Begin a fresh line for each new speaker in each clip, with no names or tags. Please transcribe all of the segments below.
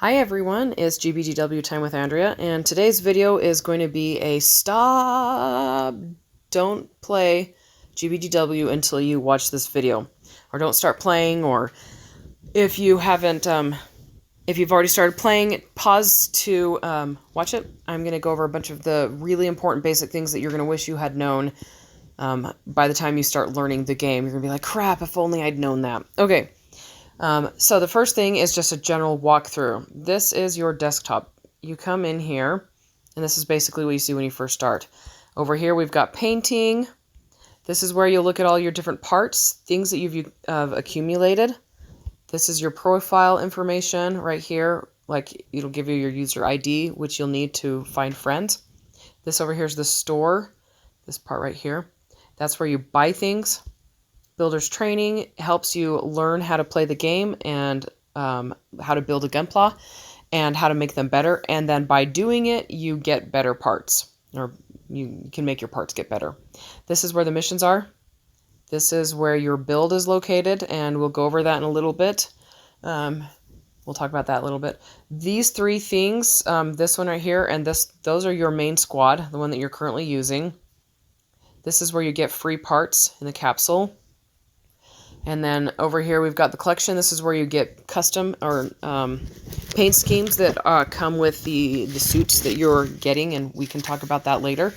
Hi everyone, it's GBGW Time with Andrea, and today's video is going to be a stop, don't play GBGW until you watch this video, or don't start playing, or if you haven't, if you've already started playing, pause to watch it. I'm going to go over a bunch of the really important basic things that you're going to wish you had known by the time you start learning the game. You're going to be like, crap, if only I'd known that. Okay. So the first thing is just a general walkthrough. This is your desktop. You come in here, and this is basically what you see when you first start. Over here we've got painting. This is where you'll look at all your different parts, things that you've accumulated. This is your profile information right here. Like, it'll give you your user ID, which you'll need to find friends. This over here is the store. This part right here. That's where you buy things. Builder's training helps you learn how to play the game and how to build a gunpla and how to make them better. And then by doing it, you get better parts, or you can make your parts get better. This is where the missions are. This is where your build is located, and we'll go over that in a little bit. We'll talk about that a little bit. These three things, this one right here and those are your main squad, the one that you're currently using. This is where you get free parts in the capsule. And then over here we've got the collection. This is where you get custom or paint schemes that come with the suits that you're getting, and we can talk about that later.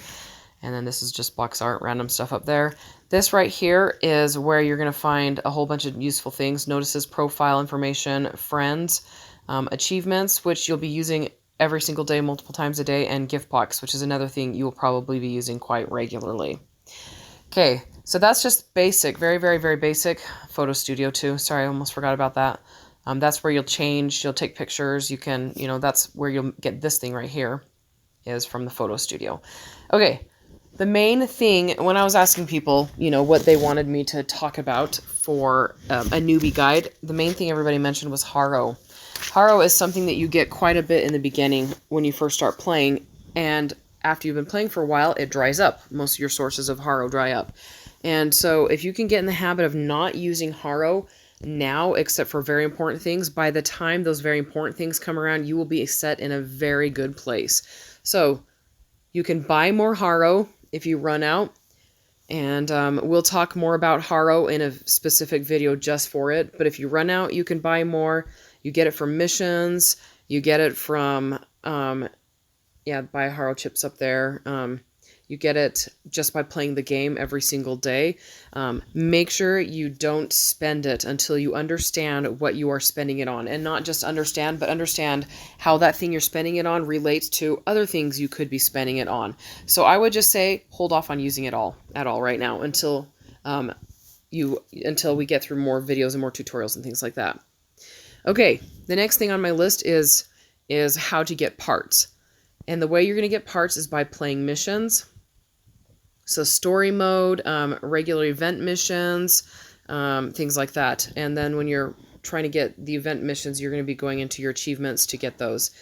And then this is just box art, random stuff up there. This right here is where you're going to find a whole bunch of useful things. Notices, profile information, friends, achievements, which you'll be using every single day, multiple times a day, and gift box, which is another thing you will probably be using quite regularly. Okay, so that's just basic, very, very, very basic. Photo studio too. Sorry, I almost forgot about that. That's where you'll change, you'll take pictures. You can, that's where you'll get this thing right here is from the photo studio. Okay, the main thing, when I was asking people, what they wanted me to talk about for a newbie guide, the main thing everybody mentioned was Haro. Haro is something that you get quite a bit in the beginning when you first start playing, and after you've been playing for a while, it dries up. Most of your sources of Haro dry up. And so if you can get in the habit of not using Haro now, except for very important things, by the time those very important things come around, you will be set in a very good place. So you can buy more Haro if you run out. And we'll talk more about Haro in a specific video just for it. But if you run out, you can buy more. You get it from missions. You get it from... buy Haro chips up there. You get it just by playing the game every single day. Make sure you don't spend it until you understand what you are spending it on. And not just understand, but understand how that thing you're spending it on relates to other things you could be spending it on. So I would just say hold off on using it at all right now until we get through more videos and more tutorials and things like that. Okay, the next thing on my list is how to get parts. And the way you're going to get parts is by playing missions. So story mode, regular event missions, things like that. And then when you're trying to get the event missions, you're going to be going into your achievements to get those.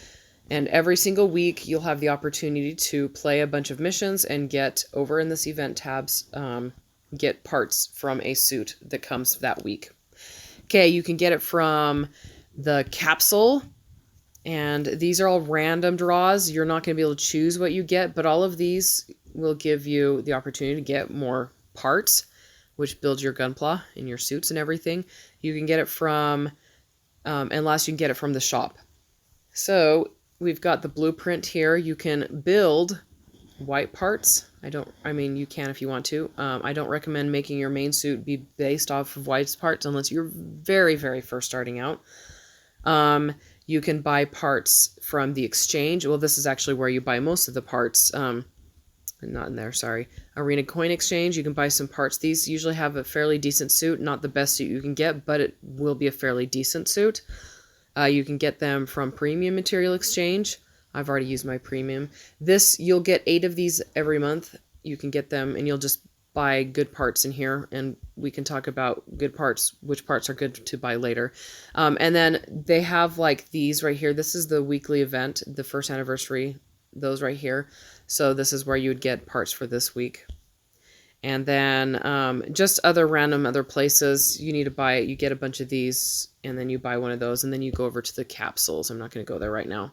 And every single week, you'll have the opportunity to play a bunch of missions and get over in this event tabs, get parts from a suit that comes that week. Okay, you can get it from the capsule. And these are all random draws. You're not going to be able to choose what you get, but all of these will give you the opportunity to get more parts, which builds your gunpla and your suits and everything. You can get it from, and last you can get it from the shop. So we've got the blueprint here. You can build white parts. You can if you want to. I don't recommend making your main suit be based off of white parts unless you're very, very first starting out. You can buy parts from the exchange. Well, this is actually where you buy most of the parts. Not in there, sorry. Arena Coin Exchange, you can buy some parts. These usually have a fairly decent suit. Not the best suit you can get, but it will be a fairly decent suit. You can get them from Premium Material Exchange. I've already used my Premium. You'll get 8 of these every month. You can get them, and you'll just buy good parts in here, and we can talk about good parts, which parts are good to buy later. And then they have like these right here. This is the weekly event, the first anniversary, those right here. So this is where you would get parts for this week. And then just other places you need to buy it. You get a bunch of these and then you buy one of those and then you go over to the capsules. I'm not going to go there right now.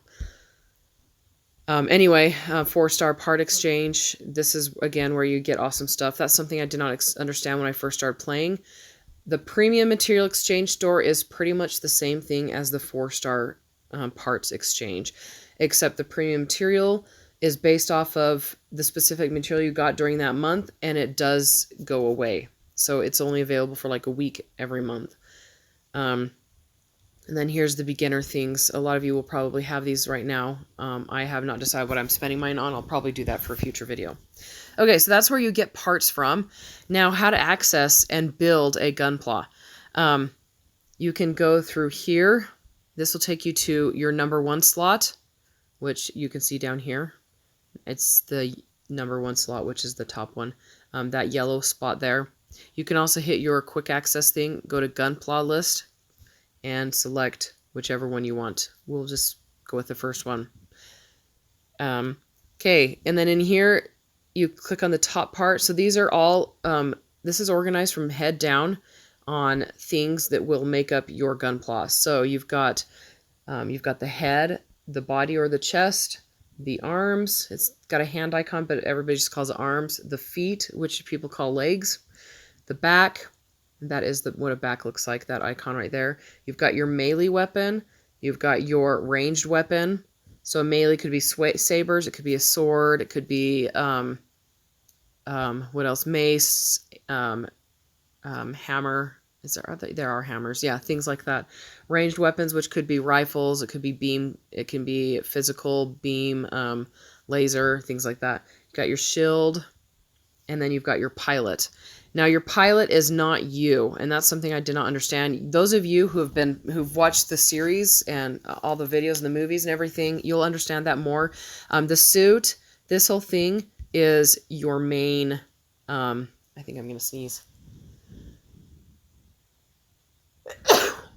Anyway, 4-star part exchange. This is, again, where you get awesome stuff. That's something I did not understand when I first started playing. The premium material exchange store is pretty much the same thing as the 4-star parts exchange, except the premium material is based off of the specific material you got during that month, and it does go away. So it's only available for like a week every month. And then here's the beginner things. A lot of you will probably have these right now. I have not decided what I'm spending mine on. I'll probably do that for a future video. Okay, so that's where you get parts from. Now, how to access and build a Gunpla. You can go through here. This will take you to your number 1 slot, which you can see down here. It's the number 1 slot, which is the top one. That yellow spot there. You can also hit your quick access thing, go to Gunpla list, and select whichever one you want. We'll just go with the first one. Okay, and then in here, you click on the top part. So these are all, this is organized from head down on things that will make up your Gunpla. So you've got the head, the body or the chest, the arms. It's got a hand icon, but everybody just calls it arms. The feet, which people call legs. The back. That is what a back looks like, that icon right there. You've got your melee weapon. You've got your ranged weapon. So a melee could be sabers. It could be a sword. It could be, what else? Mace, hammer. There are hammers. Yeah, things like that. Ranged weapons, which could be rifles. It could be beam. It can be physical, beam, laser, things like that. You've got your shield. And then you've got your pilot. Now, your pilot is not you, and that's something I did not understand. Those of you who've watched the series and all the videos and the movies and everything, you'll understand that more. The suit, this whole thing is your main. I think I'm gonna sneeze.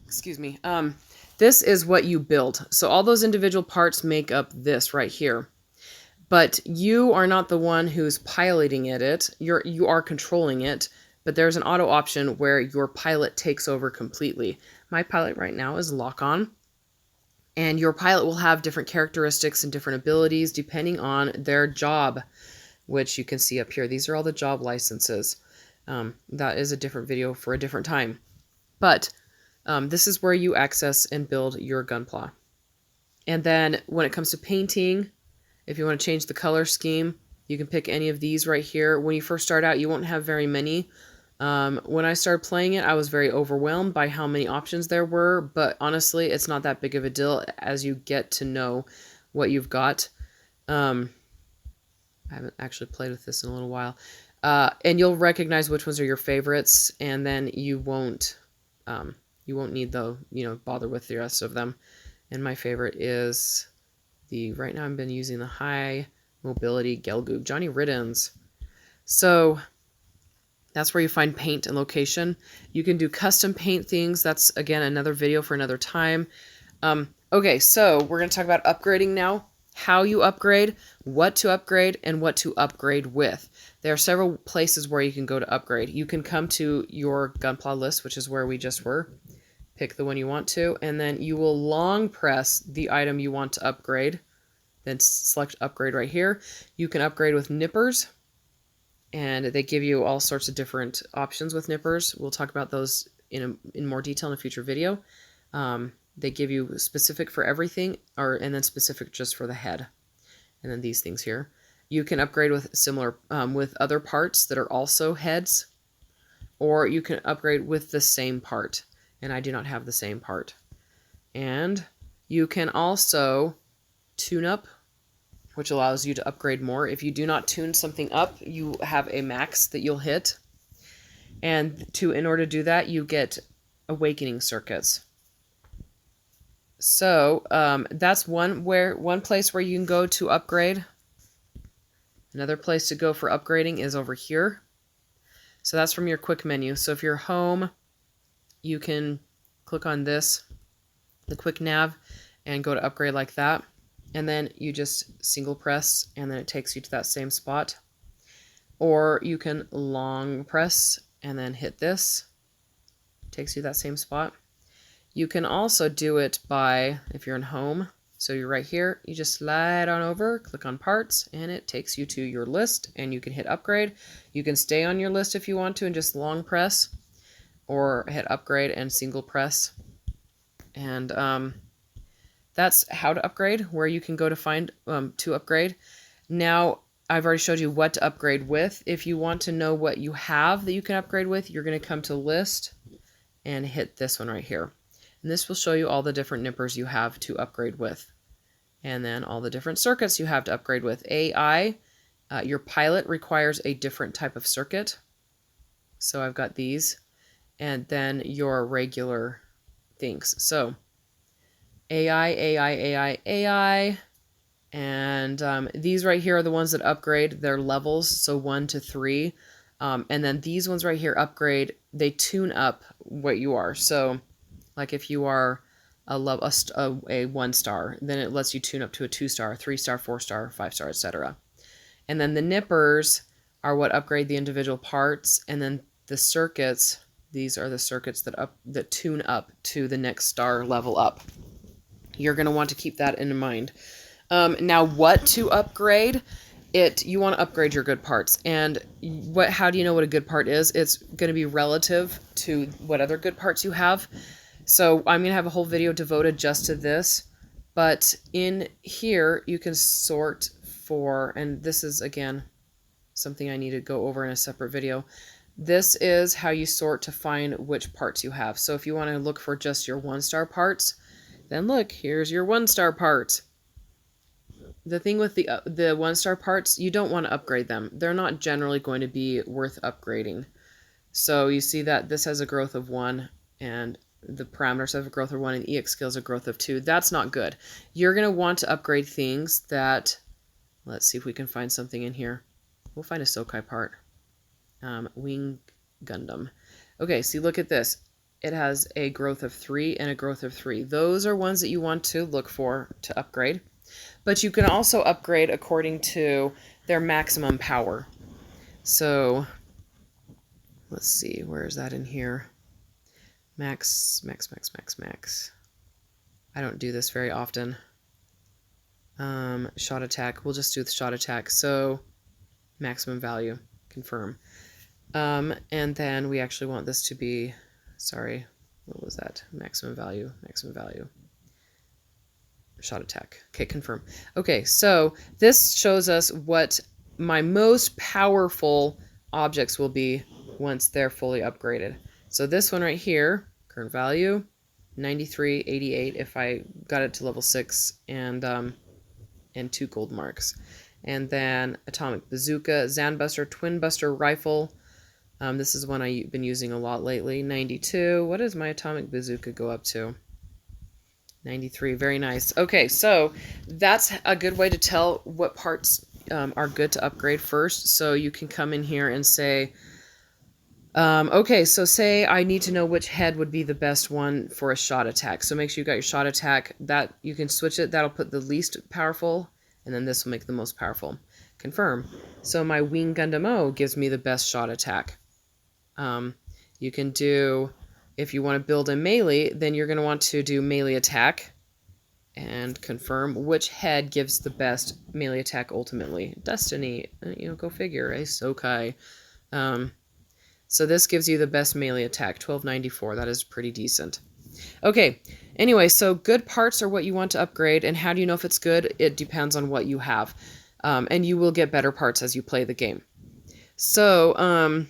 Excuse me. This is what you build. So all those individual parts make up this right here. But you are not the one who's piloting it. You are controlling it, but there's an auto option where your pilot takes over completely. My pilot right now is lock on, and your pilot will have different characteristics and different abilities depending on their job, which you can see up here. These are all the job licenses. That is a different video for a different time. But this is where you access and build your Gunpla. And then when it comes to painting, if you want to change the color scheme, you can pick any of these right here. When you first start out, you won't have very many. When I started playing it, I was very overwhelmed by how many options there were, but honestly, it's not that big of a deal as you get to know what you've got. I haven't actually played with this in a little while. And you'll recognize which ones are your favorites, and then you won't need bother with the rest of them. And my favorite is right now I've been using the high mobility Gelgoog, Johnny Riddens. So that's where you find paint and location. You can do custom paint things. That's, again, another video for another time. Okay, so we're going to talk about upgrading now. How you upgrade, what to upgrade, and what to upgrade with. There are several places where you can go to upgrade. You can come to your Gunpla list, which is where we just were. Pick the one you want to, and then you will long press the item you want to upgrade. Then select upgrade right here. You can upgrade with nippers, and they give you all sorts of different options with nippers. We'll talk about those in more detail in a future video. They give you specific for everything, and then specific just for the head. And then these things here. You can upgrade with similar with other parts that are also heads, or you can upgrade with the same part. And I do not have the same part. And you can also tune up, which allows you to upgrade more. If you do not tune something up, you have a max that you'll hit. And in order to do that, you get awakening circuits. So that's one place where you can go to upgrade. Another place to go for upgrading is over here. So that's from your quick menu. So if you're home, you can click on this, the quick nav, and go to upgrade like that. And then you just single press, and then it takes you to that same spot. or you can long press and then hit this. Takes you that same spot. You can also do it by, if you're in home, so you're right here, you just slide on over, click on parts, and it takes you to your list, and you can hit upgrade. You can stay on your list if you want to and just long press, or hit upgrade and single press. And that's how to upgrade, where you can go to find to upgrade. Now, I've already showed you what to upgrade with. If you want to know what you have that you can upgrade with, you're going to come to list and hit this one right here. And this will show you all the different nippers you have to upgrade with. And then all the different circuits you have to upgrade with. AI, your pilot requires a different type of circuit. So I've got these. And then your regular things. So AI. And these right here are the ones that upgrade their levels. So 1 to 3. And then these ones right here upgrade. They tune up what you are. So like if you are a 1 star, then it lets you tune up to a 2 star, 3 star, 4 star, 5 star, etc. And then the nippers are what upgrade the individual parts. And then the circuits, these are the circuits that tune up to the next star level up. You're going to want to keep that in mind. Now, what to upgrade? You want to upgrade your good parts. And how do you know what a good part is? It's going to be relative to what other good parts you have. So I'm going to have a whole video devoted just to this. But in here, you can sort for, and this is, again, something I need to go over in a separate video. This is how you sort to find which parts you have. So if you want to look for just your 1-star parts, then look, here's your 1-star parts. The thing with the 1-star parts, you don't want to upgrade them. They're not generally going to be worth upgrading. So you see that this has a growth of 1, and the parameters have a growth of 1, and EX skills a growth of 2. That's not good. You're going to want to upgrade things that, let's see if we can find something in here. We'll find a Sokai part. Wing Gundam. Okay, see, look at this. It has a growth of 3 and a growth of 3. Those are ones that you want to look for to upgrade. But you can also upgrade according to their maximum power. So, let's see, where is that in here? Max. I don't do this very often. Shot attack. We'll just do the shot attack. So, maximum value. Confirm. And then we actually want this to be, sorry, what was that? Maximum value. Shot attack. Okay, confirm. Okay, so this shows us what my most powerful objects will be once they're fully upgraded. So this one right here, current value, 93, 88 if I got it to level 6, and 2 gold marks. And then atomic bazooka, Zanbuster, twin buster rifle. This is one I've been using a lot lately. 92. What does my atomic bazooka go up to? 93. Very nice. Okay, so that's a good way to tell what parts are good to upgrade first. So you can come in here and say, okay, so say I need to know which head would be the best one for a shot attack. So make sure you got your shot attack. That you can switch it. That'll put the least powerful, and then this will make the most powerful. Confirm. So my Wing Gundam O gives me the best shot attack. You can do, if you want to build a melee, then you're going to want to do melee attack and confirm which head gives the best melee attack ultimately. Destiny, go figure, a Sokai. So this gives you the best melee attack, 1294. That is pretty decent. Okay, anyway, so good parts are what you want to upgrade, and how do you know if it's good? It depends on what you have. And you will get better parts as you play the game. So,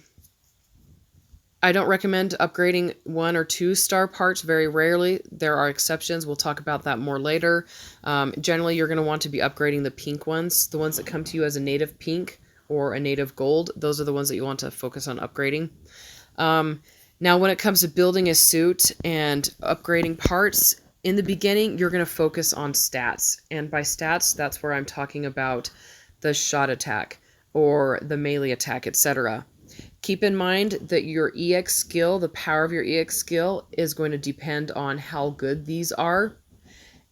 I don't recommend upgrading 1 or 2 star parts very rarely. There are exceptions. We'll talk about that more later. Generally, you're going to want to be upgrading the pink ones, the ones that come to you as a native pink or a native gold. Those are the ones that you want to focus on upgrading. Now, when it comes to building a suit and upgrading parts, in the beginning, you're going to focus on stats. And by stats, that's where I'm talking about the shot attack or the melee attack, etc. Keep in mind that your EX skill, the power of your EX skill, is going to depend on how good these are.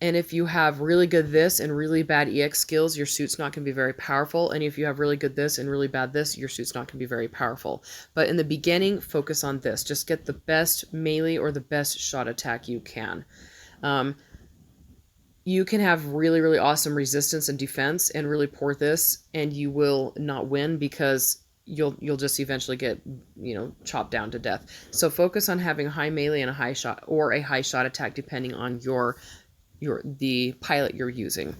And if you have really good this and really bad EX skills, your suit's not going to be very powerful. And if you have really good this and really bad this, your suit's not going to be very powerful. But in the beginning, focus on this. Just get the best melee or the best shot attack you can. You can have really, really awesome resistance and defense and really poor this, and you will not win because you'll just eventually get, chopped down to death. So focus on having high melee and a high shot or a high shot attack depending on the pilot you're using.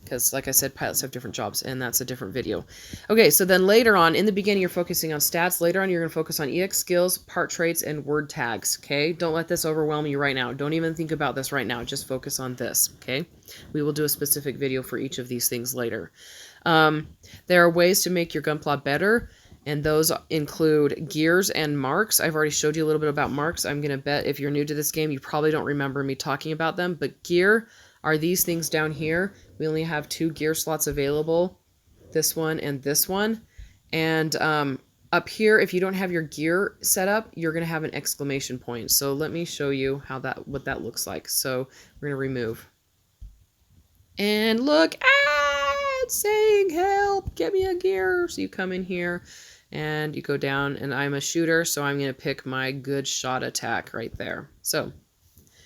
Because like I said, pilots have different jobs, and that's a different video. Okay, so then later on, in the beginning, you're focusing on stats. Later on, you're going to focus on EX skills, part traits, and word tags, okay? Don't let this overwhelm you right now. Don't even think about this right now. Just focus on this, okay? We will do a specific video for each of these things later. There are ways to make your gunpla better, and those include gears and marks. I've already showed you a little bit about marks. I'm going to bet if you're new to this game, you probably don't remember me talking about them, but gear are these things down here. We only have 2 gear slots available, this one and this one. And up here, if you don't have your gear set up, you're going to have an exclamation point. So let me show you what that looks like. So we're going to remove. And look, it's saying help, get me a gear. So you come in here and you go down, and I'm a shooter, so I'm going to pick my good shot attack right there. So,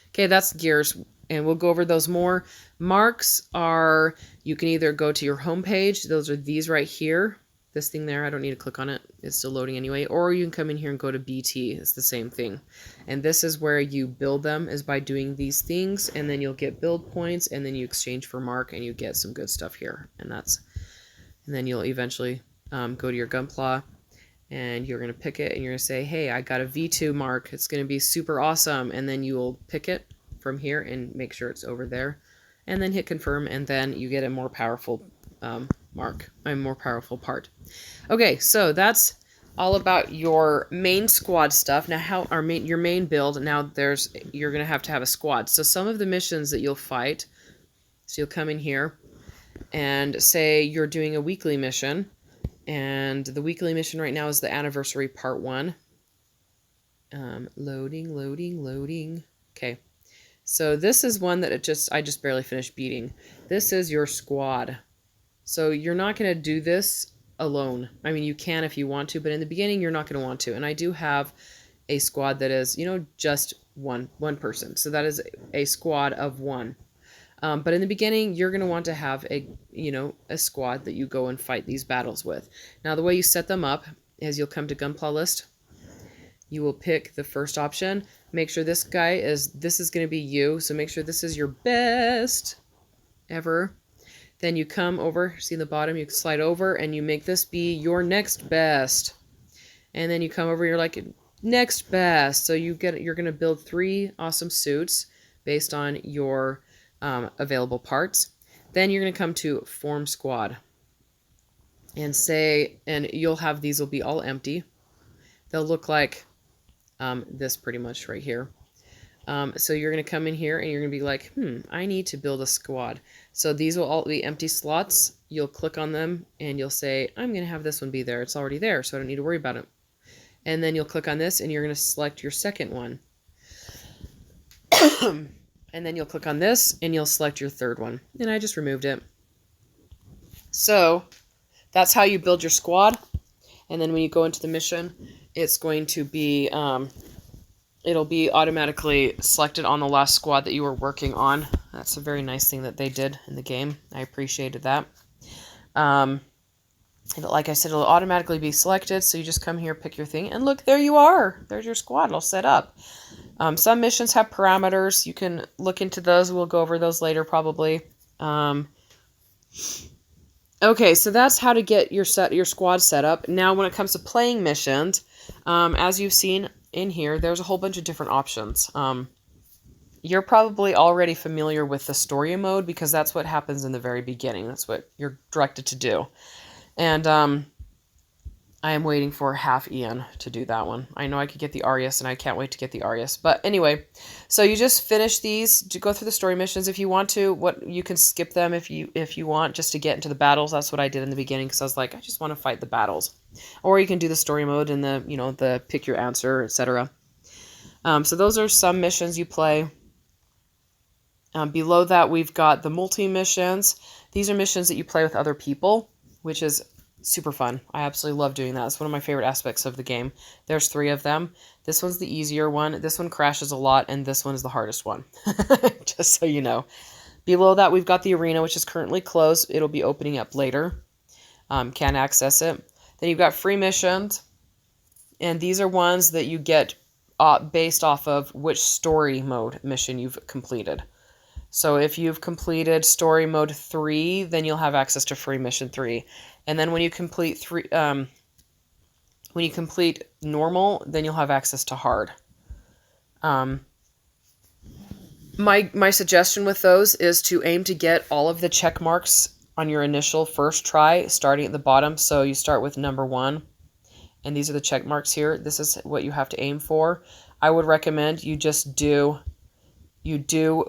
okay, that's gears. And we'll go over those more. Marks are, you can either go to your home page. Those are these right here. This thing there, I don't need to click on it. It's still loading anyway. Or you can come in here and go to BT. It's the same thing. And this is where you build them, is by doing these things. And then you'll get build points. And then you exchange for mark, and you get some good stuff here. And then you'll eventually go to your gunpla. And you're going to pick it. And you're going to say, hey, I got a V2 mark. It's going to be super awesome. And then you'll pick it from here and make sure it's over there, and then hit confirm, and then you get a more powerful more powerful part. Okay, so that's all about your main squad stuff. Now, your main build. Now you're gonna have to have a squad. So some of the missions that you'll fight. So you'll come in here and say you're doing a weekly mission, and the weekly mission right now is the anniversary part 1. Loading. Okay. So this is one that I just barely finished beating. This is your squad. So you're not going to do this alone. I mean, you can if you want to, but in the beginning, you're not going to want to. And I do have a squad that is, just one person. So that is a squad of 1. But in the beginning, you're going to want to have a squad that you go and fight these battles with. Now, the way you set them up is you'll come to Gunpla list. You will pick the first option. Make sure this is going to be you. So make sure this is your best ever. Then you come over, see the bottom, you slide over, and you make this be your next best. And then you come over, you're like, next best. So you're going to build 3 awesome suits based on your available parts. Then you're going to come to form squad. And you'll have, these will be all empty. They'll look like this pretty much right here. So you're going to come in here and you're going to be like, I need to build a squad. So these will all be empty slots. You'll click on them and you'll say, I'm going to have this one be there. It's already there, so I don't need to worry about it. And then you'll click on this and you're going to select your second one. And then you'll click on this and you'll select your third one. And I just removed it. So that's how you build your squad. And then when you go into the mission, it's going to be, it'll be automatically selected on the last squad that you were working on. That's a very nice thing that they did in the game. I appreciated that. Like I said, it'll automatically be selected. So you just come here, pick your thing, and look, there you are. There's your squad all set up. Some missions have parameters. You can look into those. We'll go over those later probably. Okay, so that's how to get your squad set up. Now, when it comes to playing missions, as you've seen in here, there's a whole bunch of different options. You're probably already familiar with the story mode because that's what happens in the very beginning. That's what you're directed to do. And I am waiting for half Ian to do that one. I know I could get the Arius, and I can't wait to get the Arius. But anyway, so you just finish these to go through the story missions. If you want to, you can skip them if you want, just to get into the battles. That's what I did in the beginning because I was like, I just want to fight the battles. Or you can do the story mode and the pick your answer, etc. So those are some missions you play. Below that, we've got the multi-missions. These are missions that you play with other people, which is super fun. I absolutely love doing that. It's one of my favorite aspects of the game. There's 3 of them. This one's the easier one. This one crashes a lot, and this one's the hardest one, just so you know. Below that, we've got the arena, which is currently closed. It'll be opening up later. Can't access it. Then you've got free missions, and these are ones that you get based off of which story mode mission you've completed. So if you've completed story mode 3, then you'll have access to free mission 3. And then when you complete normal, then you'll have access to hard. My suggestion with those is to aim to get all of the check marks on your initial first try, starting at the bottom. So you start with number 1, and these are the check marks here. This is what you have to aim for. I would recommend you just do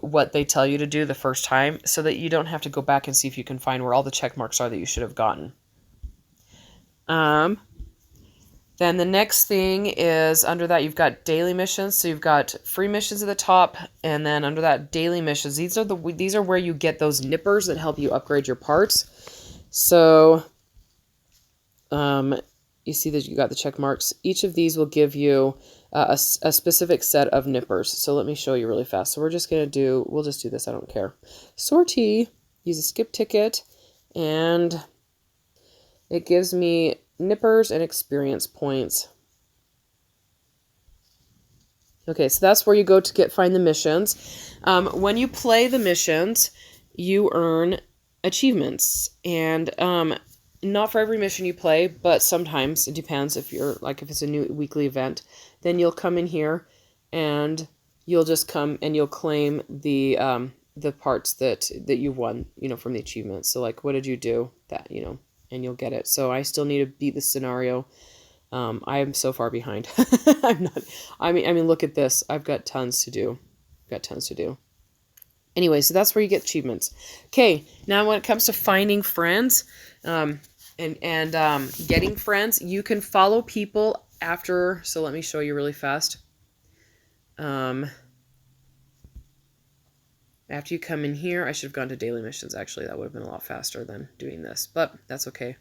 what they tell you to do the first time so that you don't have to go back and see if you can find where all the check marks are that you should have gotten. Then the next thing is under that you've got daily missions. So you've got free missions at the top, and then under that daily missions, these are where you get those nippers that help you upgrade your parts. So you see that you got the check marks. Each of these will give you a specific set of nippers. So let me show you really fast. So we'll just do this, I don't care. Sortie, use a skip ticket, and it gives me nippers and experience points. Okay, so that's where you go to find the missions. When you play the missions, you earn achievements, and not for every mission you play, but sometimes it depends. If it's a new weekly event, then you'll come in here and you'll just come and you'll claim the parts that you won, from the achievements. So like, what did you do? That, and you'll get it. So I still need to beat the scenario. I am so far behind. I mean, look at this. I've got tons to do. Anyway, so that's where you get achievements. Okay, now when it comes to finding friends, and getting friends, you can follow people after. So let me show you really fast. After you come in here, I should have gone to daily missions. Actually, that would have been a lot faster than doing this, but that's okay.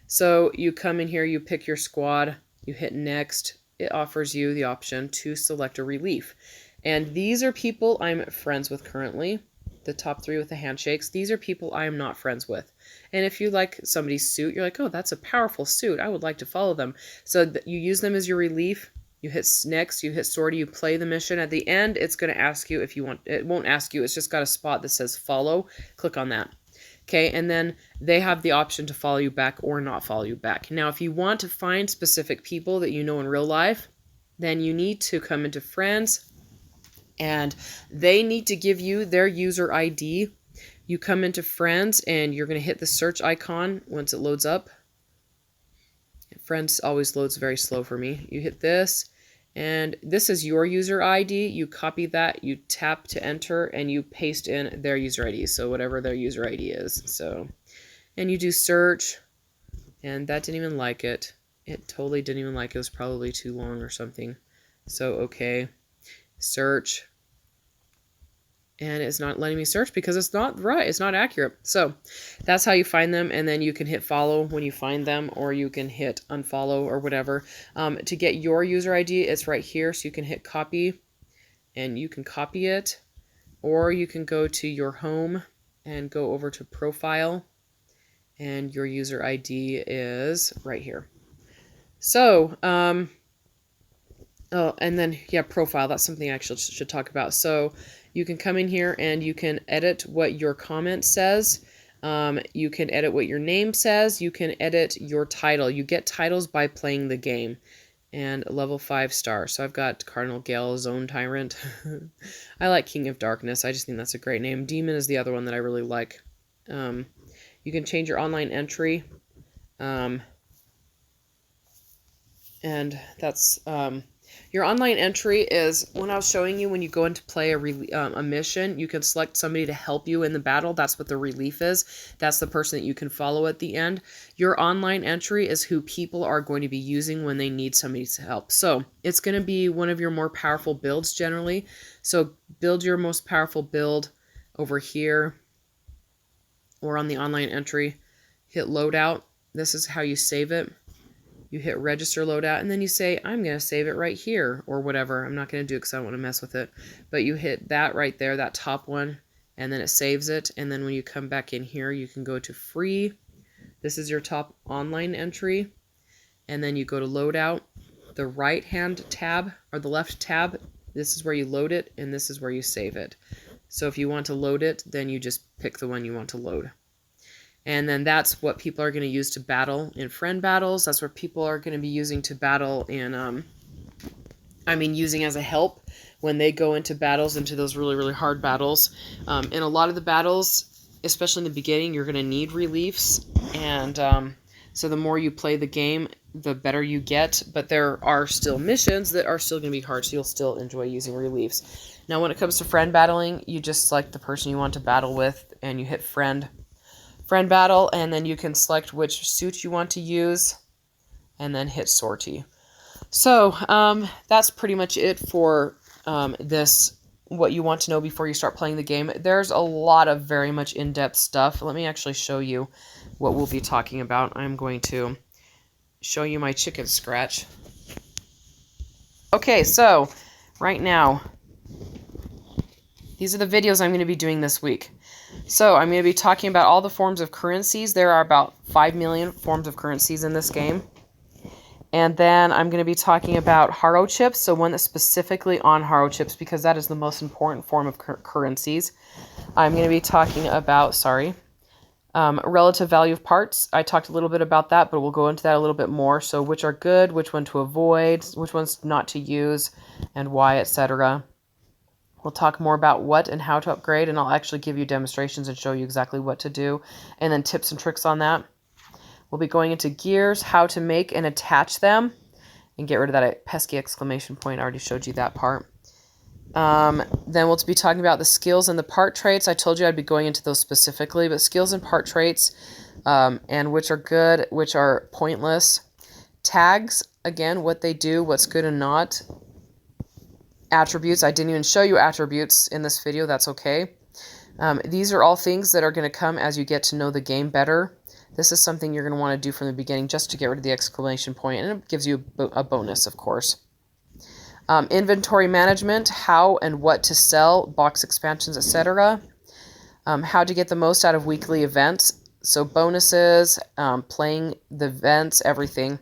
So you come in here, you pick your squad, you hit next. It offers you the option to select a relief. And these are people I'm friends with currently. The top 3 with the handshakes. These are people I am not friends with. And if you like somebody's suit, you're like, oh, that's a powerful suit. I would like to follow them. So you use them as your relief. You hit next, you hit sortie, you play the mission. At the end, it's going to ask you if you want. It won't ask you. It's just got a spot that says follow. Click on that. Okay, and then they have the option to follow you back or not follow you back. Now, if you want to find specific people that you know in real life, then you need to come into friends, and they need to give you their user ID. You come into friends, and you're going to hit the search icon once it loads up. Friends always loads very slow for me. You hit this, and this is your user ID. You copy that, you tap to enter, and you paste in their user ID. So whatever their user ID is. So, and you do search, and that didn't even like it. It totally didn't even like it. It was probably too long or something. So, okay. Search. And it's not letting me search because it's not right. It's not accurate. So that's how you find them. And then you can hit follow when you find them, or you can hit unfollow or whatever. To get your user ID, it's right here. So you can hit copy and you can copy it, or you can go to your home and go over to profile, and your user ID is right here. So, oh, and then, yeah, profile. That's something I actually should talk about. So you can come in here and you can edit what your comment says. You can edit what your name says. You can edit your title. You get titles by playing the game. And level 5 star. So I've got Cardinal Gale, Zone Tyrant. I like King of Darkness. I just think that's a great name. Demon is the other one that I really like. You can change your online entry. And that's... Your online entry is, when I was showing you, when you go in to play a mission, you can select somebody to help you in the battle. That's what the relief is. That's the person that you can follow at the end. Your online entry is who people are going to be using when they need somebody's help. So it's going to be one of your more powerful builds generally. So build your most powerful build over here or on the online entry. Hit loadout. This is how you save it. You hit register loadout, and then you say, I'm going to save it right here, or whatever. I'm not going to do it because I don't want to mess with it. But you hit that right there, that top one, and then it saves it. And then when you come back in here, you can go to free. This is your top online entry. And then you go to loadout. The right-hand tab, or the left tab, this is where you load it, and this is where you save it. So if you want to load it, then you just pick the one you want to load. And then that's what people are going to use to battle in friend battles. That's what people are going to be using to battle in, using as a help when they go into battles, into those really, really hard battles. In a lot of the battles, especially in the beginning, you're going to need reliefs. And so the more you play the game, the better you get. But there are still missions that are still going to be hard, so you'll still enjoy using reliefs. Now, when it comes to friend battling, you just select the person you want to battle with, and you hit friend battle, and then you can select which suit you want to use, and then hit sortie. So that's pretty much it for this, what you want to know before you start playing the game. There's a lot of very much in-depth stuff. Let me actually show you what we'll be talking about. I'm going to show you my chicken scratch. Okay, so right now, these are the videos I'm going to be doing this week. So I'm going to be talking about all the forms of currencies. There are about 5 million forms of currencies in this game. And then I'm going to be talking about haro chips, so one that's specifically on haro chips because that is the most important form of currencies. I'm going to be talking about, relative value of parts. I talked a little bit about that, but we'll go into that a little bit more. So which are good, which one to avoid, which ones not to use, and why, etc. We'll talk more about what and how to upgrade, and I'll actually give you demonstrations and show you exactly what to do, and then tips and tricks on that. We'll be going into gears, how to make and attach them, and get rid of that pesky exclamation point. I already showed you that part. Then we'll be talking about the skills and the part traits. I told you I'd be going into those specifically, but skills and part traits, and which are good, which are pointless. Tags, again, what they do, what's good and not. Attributes, I didn't even show you attributes in this video, that's okay. These are all things that are going to come as you get to know the game better. This is something you're going to want to do from the beginning just to get rid of the exclamation point, and it gives you a bonus, of course. Inventory management, how and what to sell, box expansions, etc. How to get the most out of weekly events, so bonuses, playing the events, everything.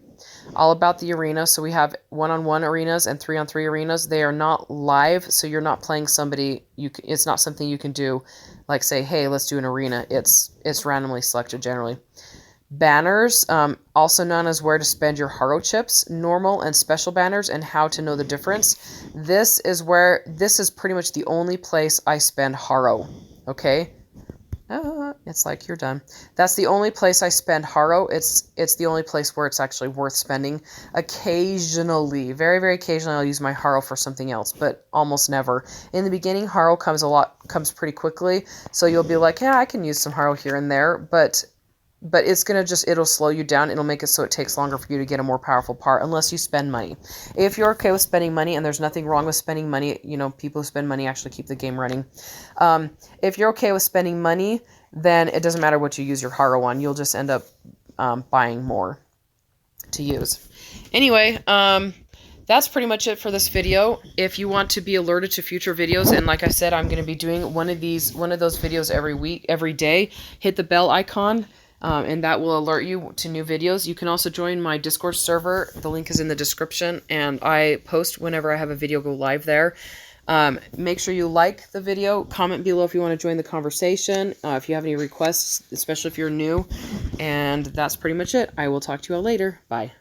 All about the arena. So we have 1-on-1 arenas and 3-on-3 arenas. They are not live, so you're not playing somebody. It's not something you can do, like say, hey, let's do an arena. It's randomly selected generally. Banners, also known as where to spend your haro chips, normal and special banners, and how to know the difference. This is pretty much the only place I spend haro. Okay. It's like you're done. That's the only place I spend haro. It's the only place where it's actually worth spending. Occasionally, very, very occasionally, I'll use my haro for something else, but almost never. In the beginning, haro comes pretty quickly, so you'll be like, yeah, I can use some haro here and there, but it's going to it'll slow you down. It'll make it so it takes longer for you to get a more powerful part unless you spend money. If you're okay with spending money, and there's nothing wrong with spending money, people who spend money actually keep the game running. If you're okay with spending money, then it doesn't matter what you use your haro on. You'll just end up buying more to use. Anyway, that's pretty much it for this video. If you want to be alerted to future videos, and like I said, I'm going to be doing one of those videos every day, hit the bell icon. And that will alert you to new videos. You can also join my Discord server. The link is in the description, and I post whenever I have a video go live there. Make sure you like the video. Comment below if you want to join the conversation. If you have any requests, especially if you're new. And that's pretty much it. I will talk to you all later. Bye.